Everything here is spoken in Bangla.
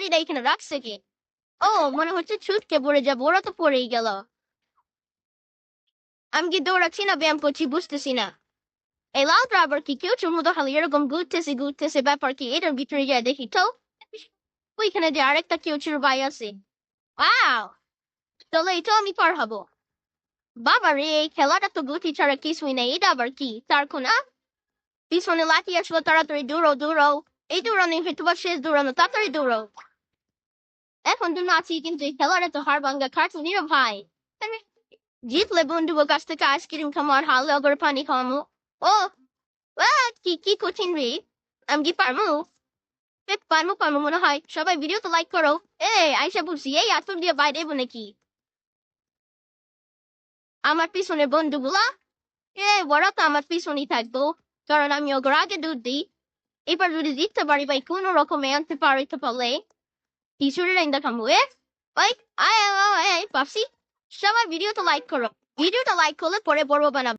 গাড়িটা এখানে রাখছে কে? ও মনে হচ্ছে ছুটকে পড়ে যাবো, ওরা তো পড়েই গেল। আমি কি দৌড়াচ্ছি না ব্যায়াম করছি বুঝতেছি না। এই লাল ড্রাইভার কি কেউ মতো খালি এরকম ঘুরতেছে ব্যাপার কি? এটার ভিতরে যায় দেখি তো। ওইখানে যে আরেকটা কেউ ভাই আছে। ওয়াও, তাহলে এটা আমি পার হবো। বাবা রে, এই খেলাটা তো গতি ছাড়া কিছুই নেই। এটা আবার কি তার কোনা? পিছনে লাঠি আসলো, তাড়াতাড়ি দৌড়াও দৌড়াও। এই দৌড়ানো হয়তো বা শেষ দৌড়ানো, তাড়াতাড়ি দৌড়াও। এখন তো নাচি কিন্তু এই খেলাটা তো হার ভাঙ্গা খাটুনি রে ভাই। আমি জিতলে বন্ধুর কাছ থেকে আইসক্রিম খামো আর হালকা করে পানি খাওয়ামো। ও কি কি কঠিন রে। আমি কি পারবো? পারবো মনে হয়। সবাই ভিডিও তো লাইক করো। আইসা বলছি এই আতর দিয়ে বাইরে দেবো নাকি? আমার পিছনে বন্ধুগুলা, ওরা তো আমার পিছনেই থাকবো, কারণ আমি ওগুলো আগে দুধ দিই। এবার যদি জিততে পারি ভাই, কোনো রকমে আনতে পারি তো পারলে কিছুরে লাইন দেখাবো। ওই আয় পাপসি, সবাই ভিডিওটা লাইক করো। ভিডিওটা লাইক করলে পরে বড় বানাবো।